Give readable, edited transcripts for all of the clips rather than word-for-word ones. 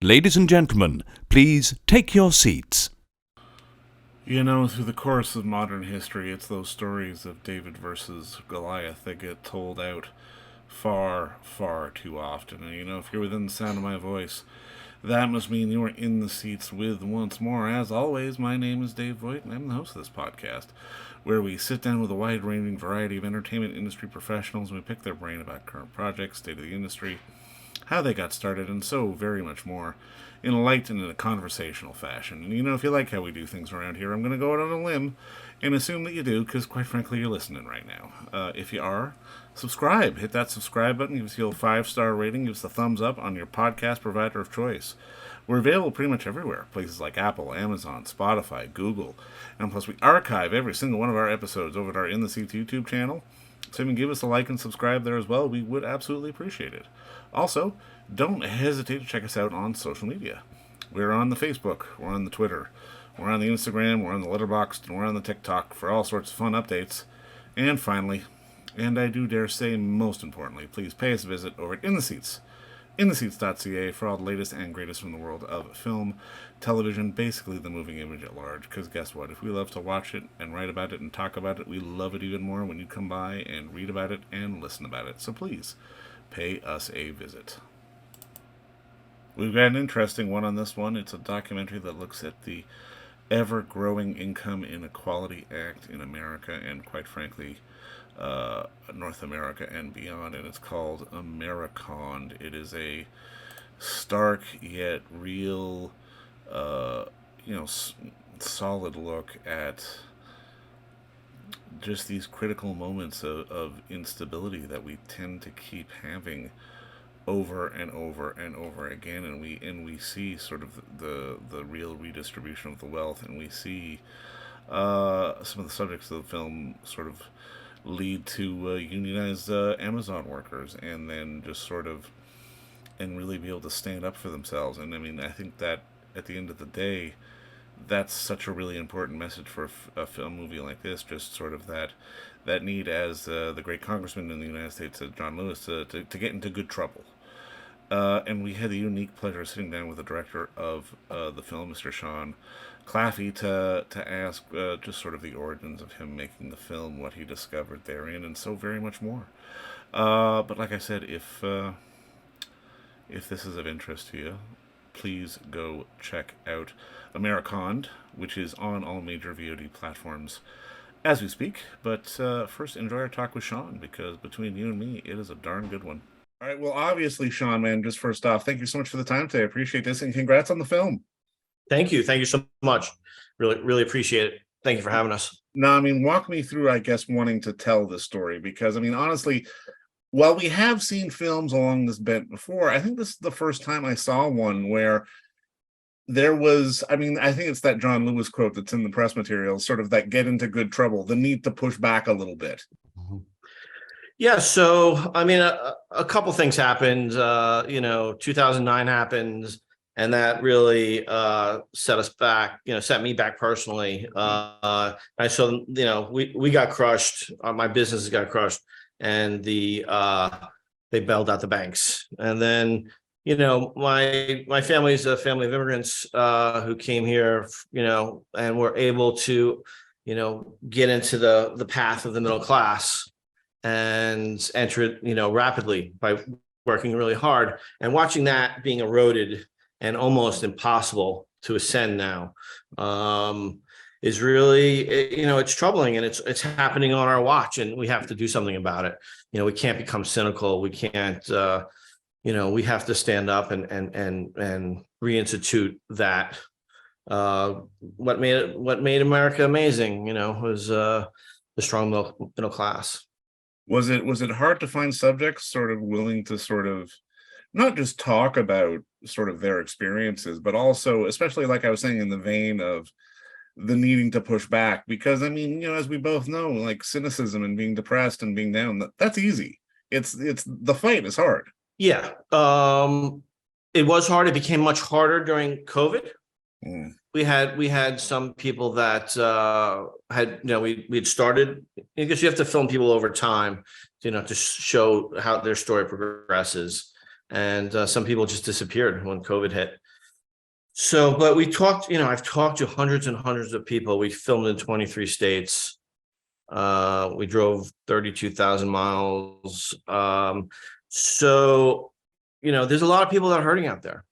Ladies and gentlemen, please take your seats. You know, through the course of modern history, it's those stories of David versus Goliath that get told out far, far too often. And, if you're within the sound of my voice, that must mean you are in the seats with once more. As always, my name is Dave Voigt, and I'm the host of this podcast, where we sit down with a wide-ranging variety of entertainment industry professionals and we pick their brain about current projects, state of the industry, how they got started, and so very much more, in a light and in a conversational fashion. And if you like how we do things around here, I'm going to go out on a limb and assume that you do, because quite frankly, you're listening right now. If you are, subscribe. Hit that subscribe button. Give us a 5-star rating. Give us a thumbs up on your podcast provider of choice. We're available pretty much everywhere. Places like Apple, Amazon, Spotify, Google. And plus, we archive every single one of our episodes over at our In the Seats YouTube channel. So if you can give us a like and subscribe there as well, we would absolutely appreciate it. Also, don't hesitate to check us out on social media. We're on the Facebook, we're on the Twitter, we're on the Instagram, we're on the Letterboxd, and we're on the TikTok for all sorts of fun updates. And finally, and I do dare say most importantly, please pay us a visit over at In the Seats, intheseats.ca, for all the latest and greatest from the world of film, television, basically the moving image at large. Because guess what? If we love to watch it and write about it and talk about it, we love it even more when you come by and read about it and listen about it. So please, pay us a visit. We've got an interesting one on this one. It's a documentary that looks at the ever-growing income inequality act in America and, quite frankly, North America and beyond, and it's called Americonned. It is a stark yet real, solid look at just these critical moments of instability that we tend to keep having over and over and over again, and we see sort of the real redistribution of the wealth, and we see some of the subjects of the film sort of lead to unionized Amazon workers, and then just sort of and really be able to stand up for themselves. And I think that at the end of the day, that's such a really important message for a film movie like this. Just sort of that need, as the great congressman in the United States, John Lewis, to get into good trouble. And we had the unique pleasure of sitting down with the director of the film, Mr. Sean Claffey, to ask just sort of the origins of him making the film, what he discovered therein, and so very much more. But like I said, if this is of interest to you, please go check out Americonned, which is on all major VOD platforms as we speak. But first, enjoy our talk with Sean, because between you and me, it is a darn good one. All right. Well, obviously, Sean, man, just first off, thank you so much for the time today. I appreciate this, and congrats on the film. Thank you. Thank you so much. Really, really appreciate it. Thank you for having us. No, walk me through, I guess, wanting to tell this story, because, honestly, while we have seen films along this bent before, I think this is the first time I saw one where there was, I think it's that John Lewis quote that's in the press materials, sort of that get into good trouble, the need to push back a little bit. Mm-hmm. Yeah, so a couple things happened. 2009 happened, and that really set us back. Set me back personally. I saw, we got crushed. My business got crushed, and they bailed out the banks. And then, my family is a family of immigrants who came here, and were able to, get into the path of the middle class and enter it, rapidly by working really hard, and watching that being eroded and almost impossible to ascend now is really, it's troubling, and it's happening on our watch, and we have to do something about it. We can't become cynical. We can't, we have to stand up and reinstitute that. What made America amazing, was the strong middle class. Was it hard to find subjects sort of willing to sort of not just talk about sort of their experiences, but also, especially like I was saying, in the vein of the needing to push back? Because as we both know, like cynicism and being depressed and being down, that's easy. It's the fight is hard. Yeah. It was hard. It became much harder during COVID. Mm. We had some people that had, we'd started, because you have to film people over time, to show how their story progresses. and some people just disappeared when COVID hit. So, but we talked, I've talked to hundreds and hundreds of people. We filmed in 23 states. We drove 32,000 miles. So, there's a lot of people that are hurting out there.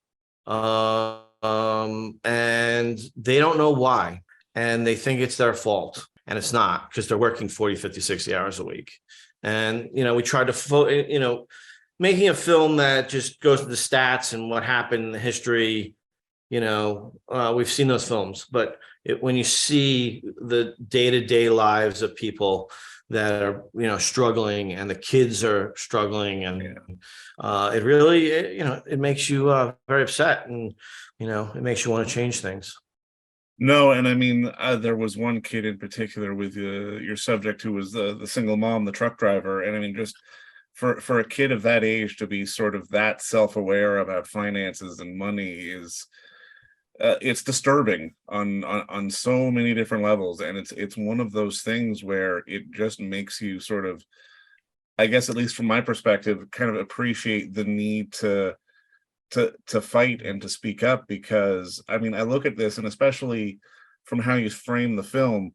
And they don't know why. And they think it's their fault. And it's not, because they're working 40, 50, 60 hours a week. And, we tried to, making a film that just goes to the stats and what happened in the history. We've seen those films, but when you see the day-to-day lives of people that are, struggling, and the kids are struggling, and it really, it makes you very upset, and it makes you want to change things. No, and I mean, there was one kid in particular with your subject who was the single mom, the truck driver, and I mean, just for a kid of that age to be sort of that self-aware about finances and money is. It's disturbing on so many different levels, and it's one of those things where it just makes you sort of, I guess, at least from my perspective, kind of appreciate the need to fight and to speak up, because I mean, I look at this, and especially from how you frame the film,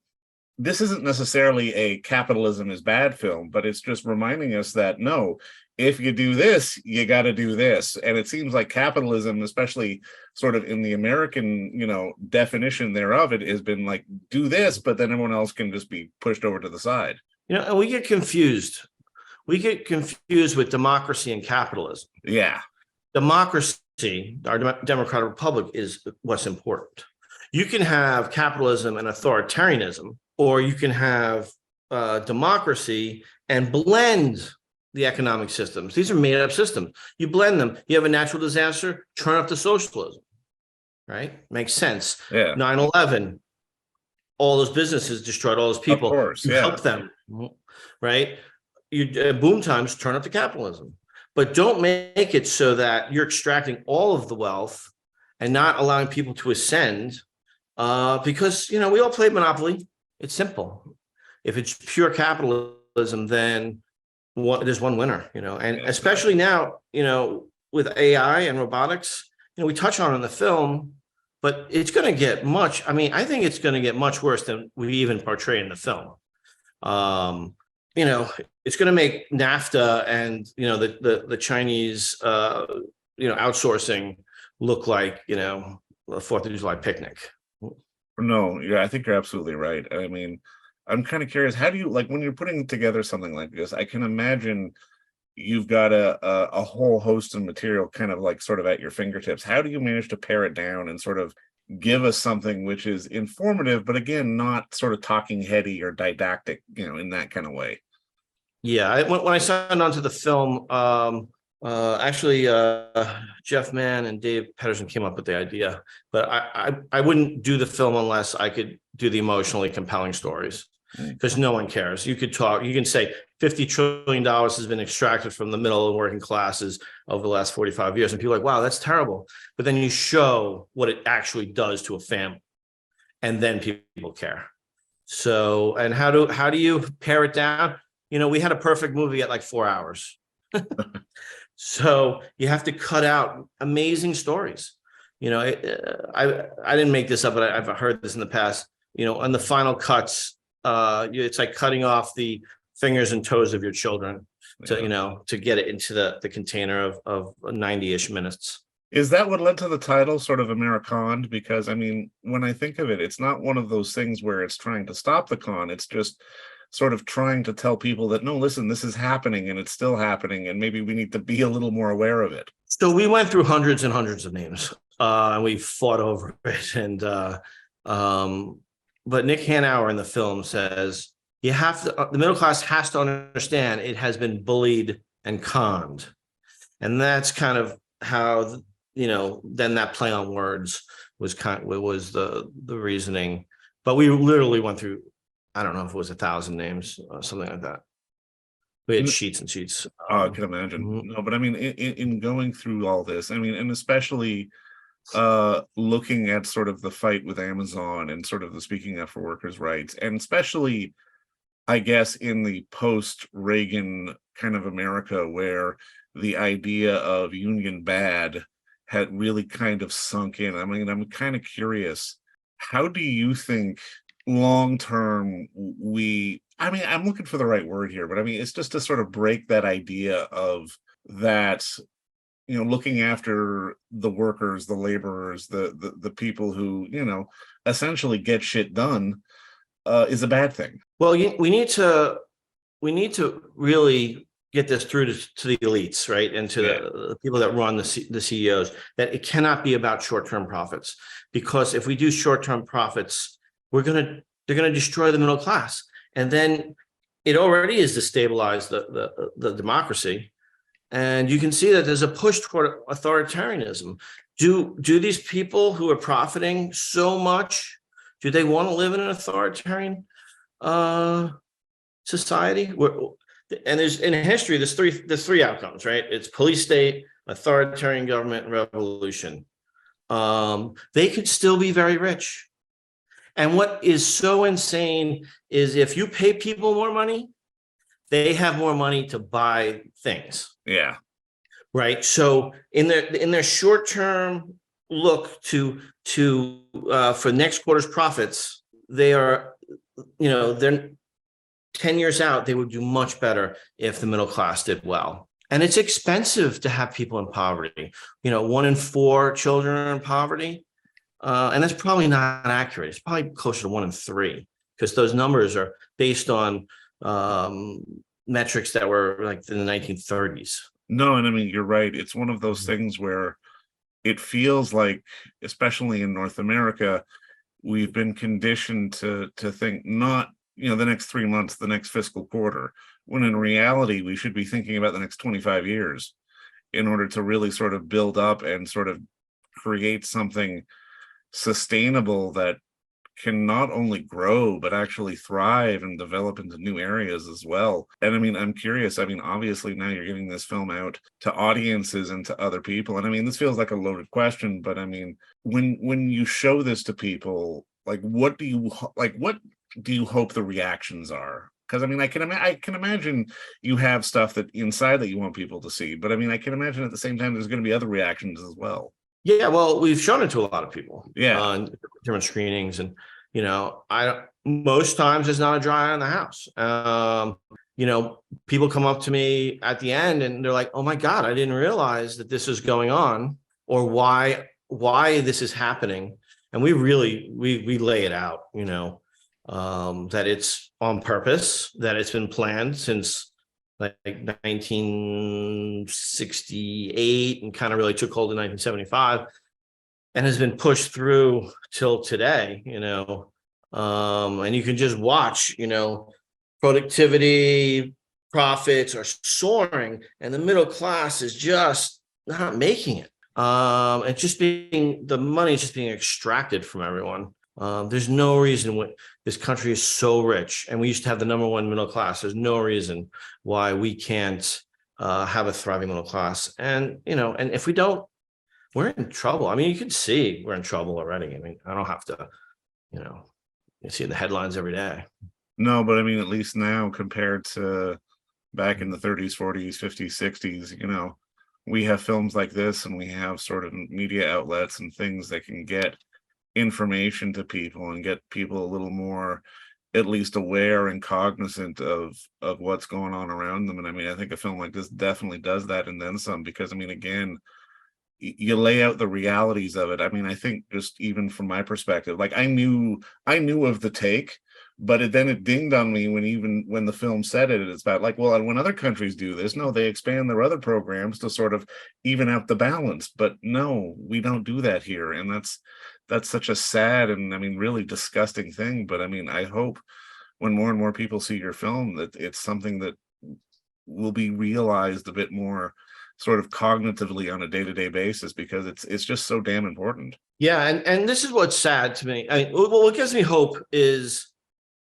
this isn't necessarily a capitalism is bad film, but it's just reminding us that no, if you do this, you got to do this. And it seems like capitalism, especially sort of in the American, definition thereof, it has been like, do this, but then everyone else can just be pushed over to the side. And we get confused. We get confused with democracy and capitalism. Yeah. Democracy, our democratic republic, is what's important. You can have capitalism and authoritarianism, or you can have democracy and blend the economic systems. These are made up systems. You blend them. You have a natural disaster, turn up the socialism, right? Makes sense. Yeah. 9/11, all those businesses destroyed all those people. Of course, you help them, right? You boom times, turn up the capitalism. But don't make it so that you're extracting all of the wealth and not allowing people to ascend, because, we all play Monopoly. It's simple. If it's pure capitalism, then there's one winner, and especially now, with AI and robotics, we touch on it in the film, but it's going to get I think it's going to get much worse than we even portray in the film. It's going to make NAFTA and, the Chinese, outsourcing look like, a 4th of July picnic. No, yeah, I think you're absolutely right. I mean, I'm kind of curious, how do you, like, when you're putting together something like this, I can imagine you've got a whole host of material kind of like sort of at your fingertips. How do you manage to pare it down and sort of give us something which is informative, but again, not sort of talking heady or didactic, in that kind of way? Yeah, when I signed on to the film, actually, Jeff Mann and Dave Pedersen came up with the idea, but I wouldn't do the film unless I could do the emotionally compelling stories, because no one cares. You can say $50 trillion has been extracted from the middle and working classes over the last 45 years. And people are like, wow, that's terrible. But then you show what it actually does to a family, and then people care. So, and how do you pare it down? We had a perfect movie at like 4 hours. So you have to cut out amazing stories. I didn't make this up, but I've heard this in the past. On the final cuts, it's like cutting off the fingers and toes of your children to get it into the container of 90-ish minutes. Is that what led to the title, sort of Americonned? Because I mean, when I think of it, it's not one of those things where it's trying to stop the con. It's just sort of trying to tell people that, no, listen, this is happening and it's still happening, and maybe we need to be a little more aware of it. So we went through hundreds and hundreds of names, and we fought over it. And but Nick Hanauer in the film says the middle class has to understand it has been bullied and conned, and that's kind of how then that play on words was the reasoning. But we literally went through, I don't know if it was 1,000 names, something like that. We had sheets and sheets. I can imagine. No, but I mean, in going through all this, I mean, and especially looking at sort of the fight with Amazon and sort of the speaking up for workers' rights, and especially I guess, in the post-Reagan kind of America, where the idea of union bad had really kind of sunk in. I mean, I'm kind of curious, how do you think long term I mean, I'm looking for the right word here, but I mean, it's just to sort of break that idea of that, looking after the workers, the laborers, the people who, essentially get shit done, is a bad thing. Well, we need to really get this through to the elites, right, and to Yeah. the people that run the CEOs, that it cannot be about short-term profits. Because if we do short-term profits, they're gonna destroy the middle class, and then it already is destabilized the democracy. And you can see that there's a push toward authoritarianism. Do these people who are profiting so much, do they want to live in an authoritarian society? And there's in history, there's three outcomes, right? It's police state, authoritarian government, and revolution. They could still be very rich. And what is so insane is if you pay people more money, they have more money to buy things. Yeah. Right. So in their short-term look to for next quarter's profits, they are, they're 10 years out, they would do much better if the middle class did well. And it's expensive to have people in poverty. 1 in 4 children are in poverty. And that's probably not accurate. It's probably closer to 1 in 3, because those numbers are based on metrics that were like in the 1930s. No, and I mean, you're right. It's one of those things where it feels like, especially in North America, we've been conditioned to think not, the next 3 months, the next fiscal quarter, when in reality, we should be thinking about the next 25 years in order to really sort of build up and sort of create something sustainable that can not only grow, but actually thrive and develop into new areas as well. And I mean, I'm curious. I mean, obviously now you're getting this film out to audiences and to other people. And I mean, this feels like a loaded question, but I mean, when you show this to people, like, what do you hope the reactions are? Because I mean, I can imagine you have stuff that inside that you want people to see, but I mean, I can imagine at the same time there's going to be other reactions as well. Yeah, well, we've shown it to a lot of people. Yeah. Different screenings, and most times there's not a dry eye in the house. People come up to me at the end and they're like, "Oh my God, I didn't realize that this is going on, or why this is happening." And we really we lay it out, that it's on purpose, that it's been planned since like 1968 and kind of really took hold in 1975 and has been pushed through till today, and you can just watch, productivity, profits are soaring and the middle class is just not making it. The money is just being extracted from everyone. There's no reason this country is so rich, and we used to have the number one middle class. There's no reason why we can't have a thriving middle class. And and if we don't, we're in trouble. I mean, you can see we're in trouble already. I mean, I don't have to, you see the headlines every day. No, but I mean, at least now compared to back in the 30s, 40s, 50s, 60s, we have films like this, and we have sort of media outlets and things that can get information to people and get people a little more at least aware and cognizant of what's going on around them. And I mean, I think a film like this definitely does that and then some, because I mean, again, you lay out the realities of it. I mean, I think just even from my perspective, like I knew of the take, but then it dinged on me when the film said it. It's about like, well, when other countries do this, no, they expand their other programs to sort of even out the balance. But no, we don't do that here. And that's such a sad and I mean, really disgusting thing. But I mean, I hope when more and more people see your film that it's something that will be realized a bit more sort of cognitively on a day-to-day basis, because it's just so damn important. Yeah, and this is what's sad to me. I mean, what gives me hope is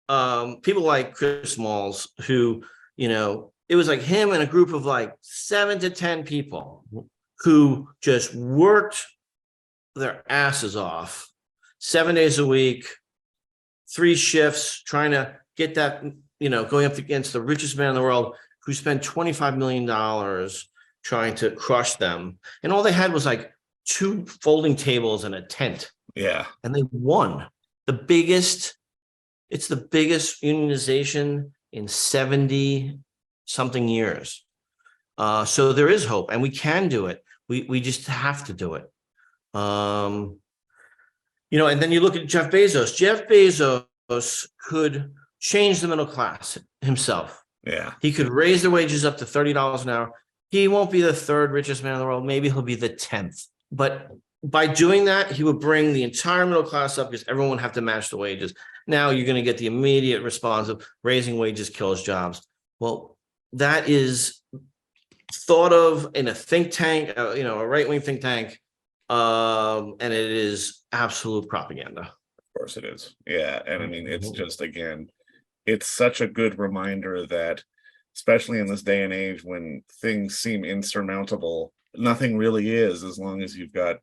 people like Chris Smalls, who, it was like him and a group of like 7 to 10 people who just worked their asses off 7 days a week, 3 shifts, trying to get that going up against the richest man in the world who spent $25 million trying to crush them. And all they had was like 2 folding tables and a tent. Yeah. And they won. It's the biggest unionization in 70 something years. So there is hope, and we can do it. We just have to do it. And then you look at Jeff Bezos. Jeff Bezos could change the middle class himself. Yeah. He could raise the wages up to $30 an hour. He won't be the 3rd richest man in the world. Maybe he'll be the 10th. But by doing that, he would bring the entire middle class up because everyone would have to match the wages. Now you're going to get the immediate response of raising wages kills jobs. Well, that is thought of in a think tank, a right-wing think tank, and it is absolute propaganda. Of course it is. Yeah. And I mean, it's just, again, it's such a good reminder that, especially in this day and age when things seem insurmountable, nothing really is, as long as you've got,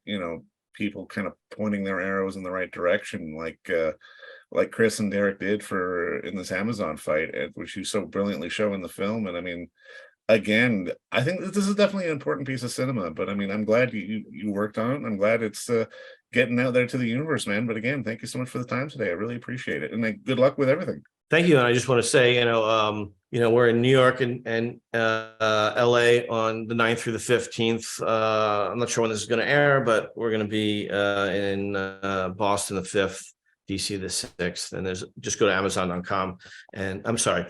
people kind of pointing their arrows in the right direction, like Chris and Derek did in this Amazon fight, which you so brilliantly show in the film. And I mean, again, I think that this is definitely an important piece of cinema, but I mean, I'm glad you worked on it. I'm glad it's getting out there to the universe, man. But again, thank you so much for the time today. I really appreciate it. And good luck with everything. Thank you. And I just want to say, we're in New York and LA on the 9th through the 15th. I'm not sure when this is going to air, but we're going to be in Boston the 5th, DC the 6th. And just go to Amazon.com and I'm sorry,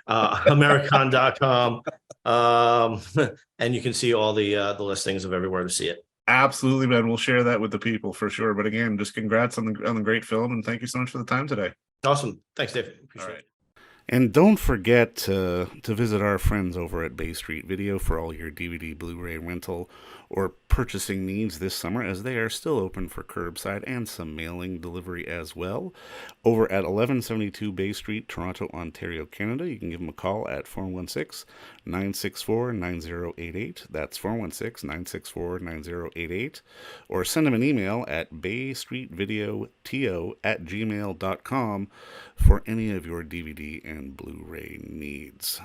Americonned.com. And you can see all the listings of everywhere to see it. Absolutely, man. We'll share that with the people for sure. But again, just congrats on the great film, and thank you so much for the time today. Awesome. Thanks, Dave. Appreciate it. And don't forget to visit our friends over at Bay Street Video for all your DVD, Blu-ray rental, or purchasing needs this summer, as they are still open for curbside and some mailing delivery as well. Over at 1172 Bay Street, Toronto, Ontario, Canada, you can give them a call at 416-964-9088. That's 416-964-9088. Or send them an email at baystreetvideoto@gmail.com for any of your DVD and Blu-ray needs.